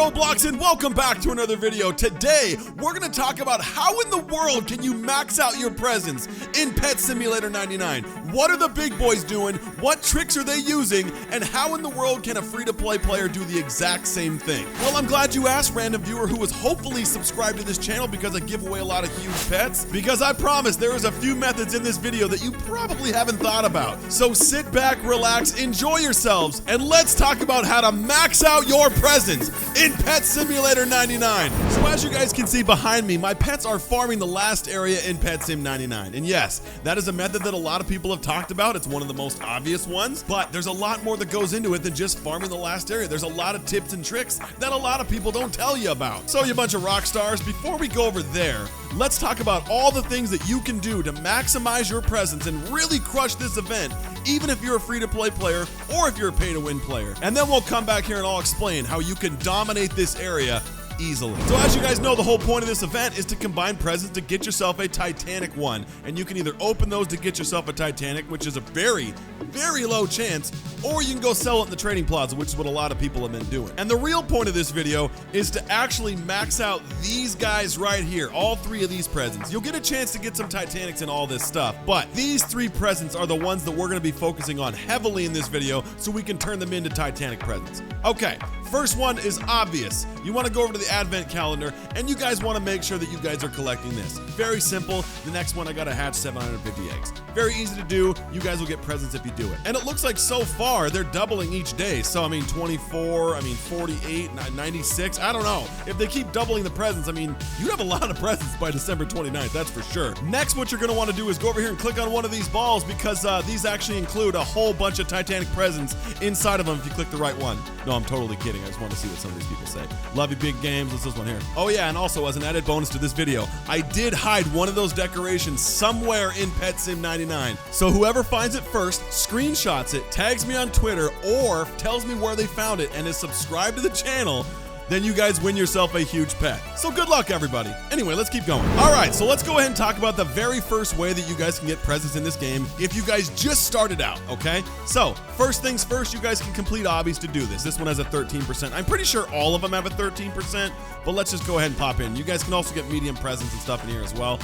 Roblox, and welcome back to another video. Today, we're gonna talk about how in the world can you max out your presents in Pet Simulator 99. What are the big boys doing? What tricks are they using? And how in the world can a free-to-play player do the exact same thing? Well, I'm glad you asked, random viewer who was hopefully subscribed to this channel because I give away a lot of huge pets. Because I promise there is a few methods in this video that you probably haven't thought about. So sit back, relax, enjoy yourselves, and let's talk about how to max out your presents in Pet Simulator 99. So as you guys can see behind me, my pets are farming the last area in Pet Sim 99. And yes, that is a method that a lot of people have talked about. It's one of the most obvious ones, but there's a lot more that goes into it than just farming the last area. There's a lot of tips and tricks that a lot of people don't tell you about. So you bunch of rock stars, before we go over there, let's talk about all the things that you can do to maximize your presence and really crush this event, even if you're a free-to-play player or if you're a pay-to-win player. And then we'll come back here and I'll explain how you can dominate this area easily. So as you guys know, the whole point of this event is to combine presents to get yourself a Titanic one. And you can either open those to get yourself a Titanic, which is a very, very low chance, or you can go sell it in the trading plaza, which is what a lot of people have been doing. And the real point of this video is to actually max out these guys right here, all three of these presents. You'll get a chance to get some Titanics and all this stuff, but these three presents are the ones that we're gonna be focusing on heavily in this video so we can turn them into Titanic presents. Okay, first one is obvious. You wanna go over to the advent calendar and you guys wanna make sure that you guys are collecting this. Very simple. The next one, I gotta hatch 750 eggs. Very easy to do. You guys will get presents if you do it. And it looks like so far they're doubling each day. So I mean 24, I mean 48, 96, I don't know. If they keep doubling the presents, I mean, you have a lot of presents by December 29th, that's for sure. Next, what you're gonna wanna do is go over here and click on one of these balls because these actually include a whole bunch of Titanic presents inside of them if you click the right one. No, I'm totally kidding. I just want to see what some of these people say. Love you, big games. What's this one here? Oh yeah, and also as an added bonus to this video, I did hide one of those decorations somewhere in Pet Sim 99. So whoever finds it first, screenshots it, tags me on Twitter, or tells me where they found it and is subscribed to the channel, then you guys win yourself a huge pet. So good luck, everybody. Anyway, let's keep going. All right, so let's go ahead and talk about the very first way that you guys can get presents in this game if you guys just started out, okay? So first things first, you guys can complete obbies to do this. This one has a 13%. I'm pretty sure all of them have a 13%, but let's just go ahead and pop in. You guys can also get medium presents and stuff in here as well.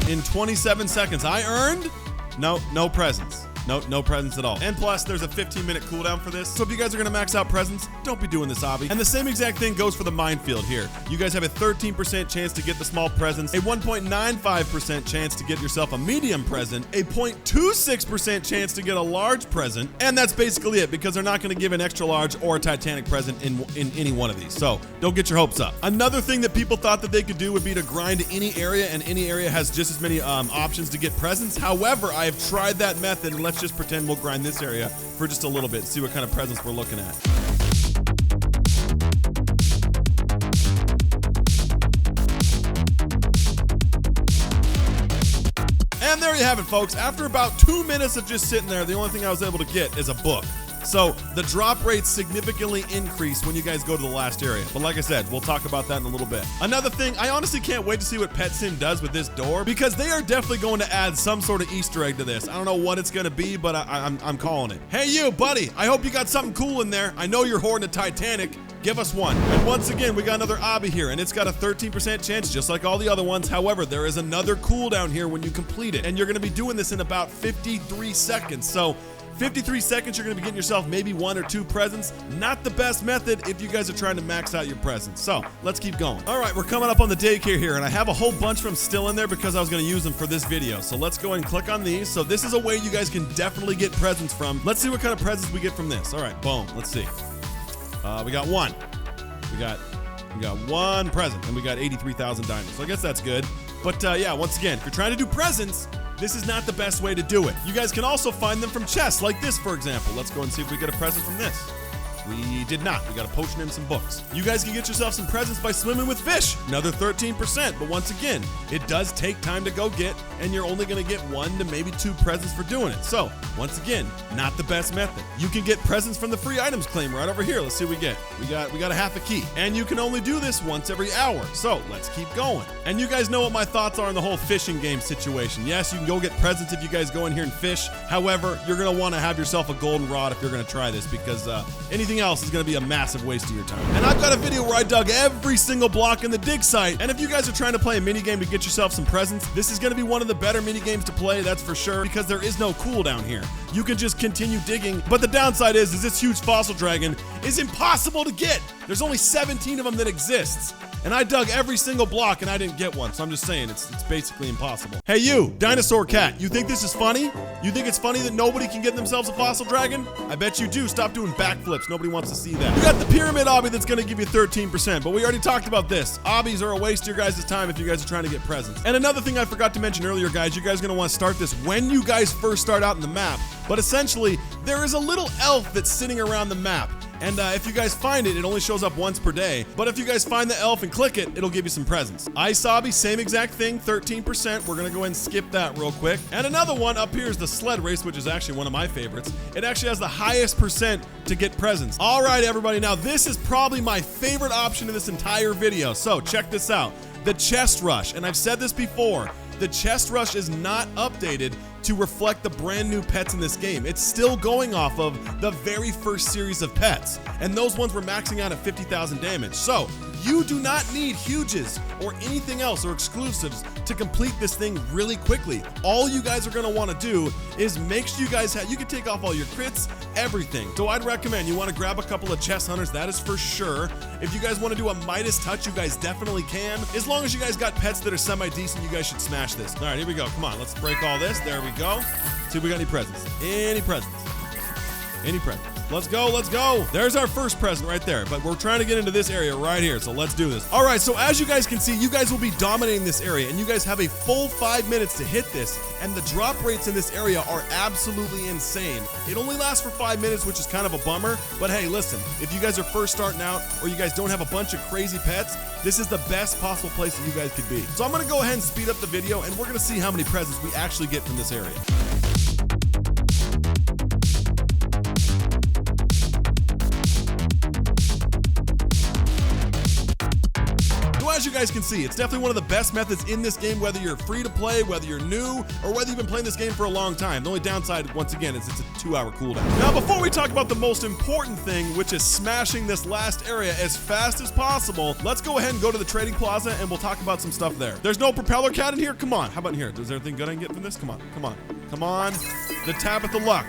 In 27 seconds, I earned no presents. No presents at all. And plus, there's a 15-minute cooldown for this. So if you guys are gonna max out presents, don't be doing this obby. And the same exact thing goes for the minefield here. You guys have a 13% chance to get the small presents, a 1.95% chance to get yourself a medium present, a 0.26% chance to get a large present, and that's basically it because they're not gonna give an extra large or a Titanic present in any one of these. So don't get your hopes up. Another thing that people thought that they could do would be to grind any area, and any area has just as many options to get presents. However, I have tried that method, and let's just pretend we'll grind this area for just a little bit, see what kind of presents we're looking at. And there you have it, folks. After about 2 minutes of just sitting there, the only thing I was able to get is a book. So the drop rates significantly increase when you guys go to the last area. But like I said, we'll talk about that in a little bit. Another thing, I honestly can't wait to see what Pet Sim does with this door because they are definitely going to add some sort of Easter egg to this. I don't know what it's going to be, but I'm calling it. Hey you, buddy, I hope you got something cool in there. I know you're hoarding a Titanic. Give us one. And once again, we got another obby here, and it's got a 13% chance, just like all the other ones. However, there is another cooldown here when you complete it, and you're gonna be doing this in about 53 seconds. So 53 seconds, you're gonna be getting yourself maybe 1 or 2 presents. Not the best method if you guys are trying to max out your presents. So let's keep going. All right, we're coming up on the daycare here, and I have a whole bunch of them still in there because I was gonna use them for this video. So let's go and click on these. So this is a way you guys can definitely get presents from. Let's see what kind of presents we get from this. All right, boom, let's see. We got one. We got one present, and we got 83,000 diamonds. So I guess that's good. But yeah, once again, if you're trying to do presents, this is not the best way to do it. You guys can also find them from chests like this, for example. Let's go and see if we get a present from this. We did not. We got a potion and some books. You guys can get yourself some presents by swimming with fish. Another 13%. But once again, it does take time to go get, and you're only going to get 1 to maybe 2 presents for doing it. So once again, not the best method. You can get presents from the free items claim right over here. Let's see what we get. We got a half a key, and you can only do this once every hour. So let's keep going. And you guys know what my thoughts are on the whole fishing game situation. Yes, you can go get presents if you guys go in here and fish. However, you're going to want to have yourself a golden rod if you're going to try this, because anything else is going to be a massive waste of your time. And I've got a video where I dug every single block in the dig site. And if you guys are trying to play a mini game to get yourself some presents, this is going to be one of the better mini games to play, that's for sure, because there is no cooldown here. You can just continue digging, but the downside is this huge fossil dragon is impossible to get. There's only 17 of them that exists. And I dug every single block and I didn't get one, so I'm just saying it's basically impossible. Hey you, dinosaur cat, you think this is funny? You think it's funny that nobody can get themselves a fossil dragon? I bet you do. Stop doing backflips. Nobody wants to see that. You got the pyramid obby that's gonna give you 13%, but we already talked about this. Obbies are a waste of your guys' time if you guys are trying to get presents. And another thing I forgot to mention earlier, guys, you guys are gonna want to start this when you guys first start out in the map. But essentially, there is a little elf that's sitting around the map. And if you guys find it, it only shows up once per day. But if you guys find the elf and click it, it'll give you some presents. Ice Obby, same exact thing, 13%. We're gonna go ahead and skip that real quick. And another one up here is the sled race, which is actually one of my favorites. It actually has the highest percent to get presents. All right, everybody, now this is probably my favorite option in this entire video. So check this out, the chest rush. And I've said this before, the chest rush is not updated to reflect the brand new pets in this game. It's still going off of the very first series of pets, and those ones were maxing out at 50,000 damage. So you do not need huges or anything else or exclusives to complete this thing really quickly. All you guys are gonna wanna do is make sure you guys have, you can take off all your crits, everything. So I'd recommend you wanna grab a couple of chest hunters, that is for sure. If you guys wanna do a Midas touch, you guys definitely can. As long as you guys got pets that are semi-decent, you guys should smash this. All right, here we go, come on, let's break all this, there we go. See if we got any presents. Any presents? Any presents? Let's go, let's go. There's our first present right there, but we're trying to get into this area right here, so let's do this. All right, so as you guys can see, you guys will be dominating this area, and you guys have a full 5 minutes to hit this, and the drop rates in this area are absolutely insane. It only lasts for 5 minutes, which is kind of a bummer, but hey, listen, if you guys are first starting out, or you guys don't have a bunch of crazy pets, this is the best possible place that you guys could be. So I'm gonna go ahead and speed up the video, and we're gonna see how many presents we actually get from this area. As you guys can see, it's definitely one of the best methods in this game, whether you're free to play, whether you're new, or whether you've been playing this game for a long time. The only downside, once again, is it's a 2-hour cooldown. Now, before we talk about the most important thing, which is smashing this last area as fast as possible, let's go ahead and go to the trading plaza and we'll talk about some stuff there. There's no propeller cat in here? Come on. How about in here? Is there anything good I can get from this? Come on, come on, come on. The Tabitha Luck.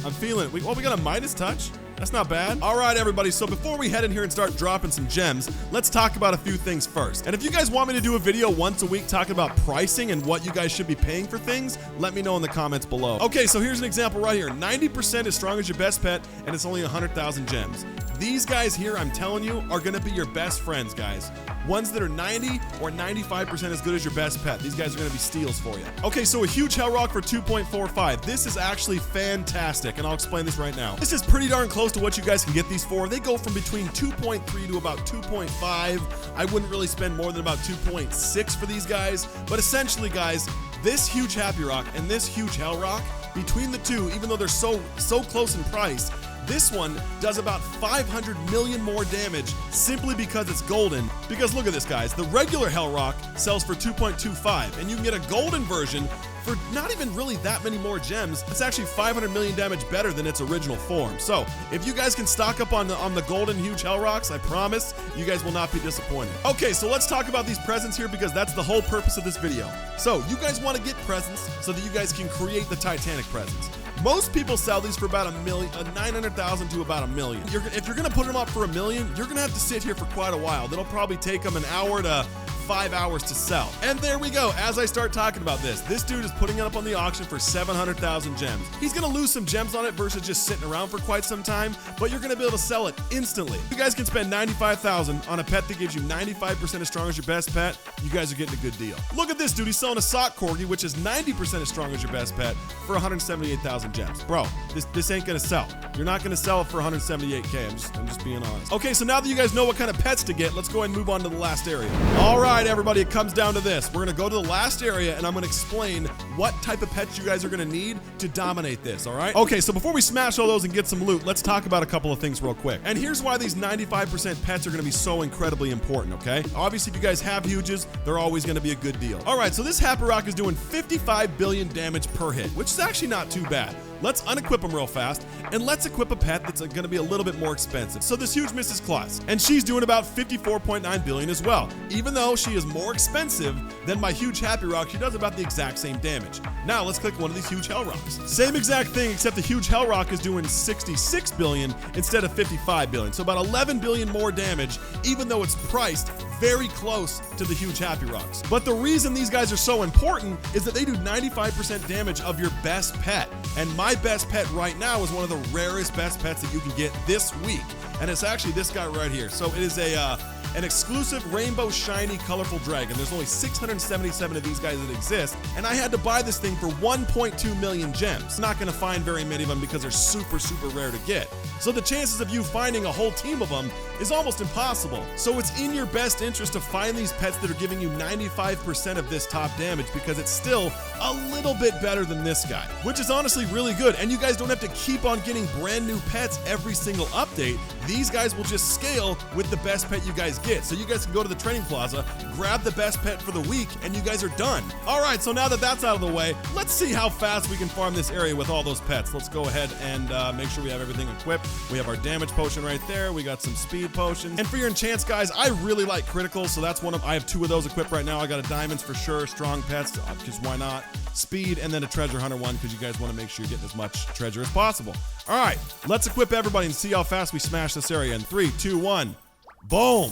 I'm feeling it. We got a Midas touch? That's not bad. All right, everybody, so before we head in here and start dropping some gems, let's talk about a few things first. And if you guys want me to do a video once a week talking about pricing and what you guys should be paying for things, let me know in the comments below. Okay, so here's an example right here. 90% as strong as your best pet, and it's only 100,000 gems. These guys here, I'm telling you, are gonna be your best friends, guys. Ones that are 90 or 95% as good as your best pet. These guys are gonna be steals for you. Okay, so a huge Hell Rock for 2.45. This is actually fantastic, and I'll explain this right now. This is pretty darn close to what you guys can get these for. They go from between 2.3 to about 2.5. I wouldn't really spend more than about 2.6 for these guys, but essentially, guys, this huge Happy Rock and this huge Hell Rock, between the two, even though they're so close in price, this one does about 500 million more damage simply because it's golden. Because look at this, guys. The regular Hell Rock sells for 2.25, and you can get a golden version for not even really that many more gems. It's actually 500 million damage better than its original form. So if you guys can stock up on the golden huge Hell Rocks, I promise you guys will not be disappointed. Okay, so let's talk about these presents here, because that's the whole purpose of this video. So you guys want to get presents so that you guys can create the Titanic presents. Most people sell these for about a million, 900,000 to about $1 million. If you're gonna put them up for $1 million, you're gonna have to sit here for quite a while. That'll probably take them an hour to 5 hours to sell. And there we go. As I start talking about this dude is putting it up on the auction for 700,000 gems. He's gonna lose some gems on it versus just sitting around for quite some time, but you're gonna be able to sell it instantly. You guys can spend 95,000 on a pet that gives you 95% as strong as your best pet. You guys are getting a good deal. Look at this dude. He's selling a sock corgi, which is 90% as strong as your best pet, for 178,000 gems. Bro, this ain't gonna sell. You're not gonna sell it for 178K. I'm just being honest. Okay, so now that you guys know what kind of pets to get, let's go ahead and move on to the last area. All right, everybody, it comes down to this. We're gonna go to the last area, and I'm gonna explain what type of pets you guys are gonna need to dominate this, all right? Okay, so before we smash all those and get some loot, let's talk about a couple of things real quick. And here's why these 95% pets are gonna be so incredibly important, okay? Obviously, if you guys have huges, they're always gonna be a good deal. All right, so this Happy Rock is doing 55 billion damage per hit, which is actually not too bad. Let's unequip them real fast, and let's equip a pet that's going to be a little bit more expensive. So this huge Mrs. Claus, and she's doing about 54.9 billion as well. Even though she is more expensive than my huge Happy Rock, she does about the exact same damage. Now let's click one of these huge Hell Rocks. Same exact thing, except the huge Hell Rock is doing 66 billion instead of 55 billion. So about 11 billion more damage, even though it's priced very close to the huge Happy Rocks. But the reason these guys are so important is that they do 95% damage of your best pet. And my best pet right now is one of the rarest best pets that you can get this week. And it's actually this guy right here. So it is an exclusive rainbow shiny colorful dragon. There's only 677 of these guys that exist, and I had to buy this thing for 1.2 million gems. I'm not gonna find very many of them because they're super rare to get. So the chances of you finding a whole team of them is almost impossible. So it's in your best interest to find these pets that are giving you 95% of this top damage, because it's still a little bit better than this guy, which is honestly really good. And you guys don't have to keep on getting brand new pets every single update. These guys will just scale with the best pet you guys get. So you guys can go to the training plaza, grab the best pet for the week, and you guys are done. All right, so now that that's out of the way, let's see how fast we can farm this area with all those pets. Let's go ahead and make sure we have everything equipped. We have our damage potion right there. We got some speed potions. And for your enchants, guys, I really like criticals, so that's I have 2 of those equipped right now. I got a diamonds for sure, strong pets, because why not? Speed, and then a treasure hunter one, because you guys want to make sure you get as much treasure as possible. All right, let's equip everybody and see how fast we smash this area in 3, 2, 1. Boom.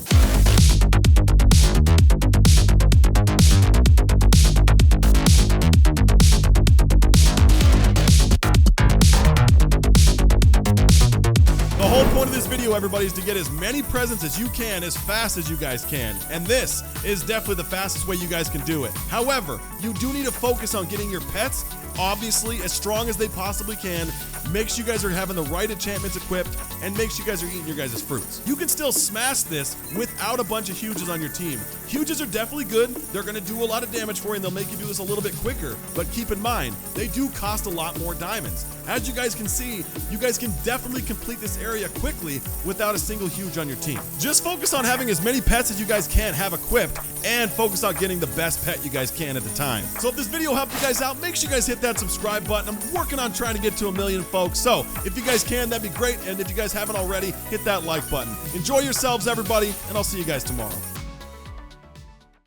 The whole point of this video, everybody, is to get as many presents as you can as fast as you guys can. And this is definitely the fastest way you guys can do it. However, you do need to focus on getting your pets, obviously, as strong as they possibly can. Make sure you guys are having the right enchantments equipped, and make sure you guys are eating your guys' fruits. You can still smash this without a bunch of huges on your team. Huges are definitely good. They're going to do a lot of damage for you, and they'll make you do this a little bit quicker. But keep in mind, they do cost a lot more diamonds. As you guys can see, you guys can definitely complete this area quickly without a single huge on your team. Just focus on having as many pets as you guys can have equipped, and focus on getting the best pet you guys can at the time. So if this video helped you guys out, make sure you guys hit that subscribe button. I'm working on trying to get to 1 million folks, so if you guys can, that'd be great. And if you guys haven't already, hit that like button. Enjoy yourselves, everybody, and I'll see you guys tomorrow.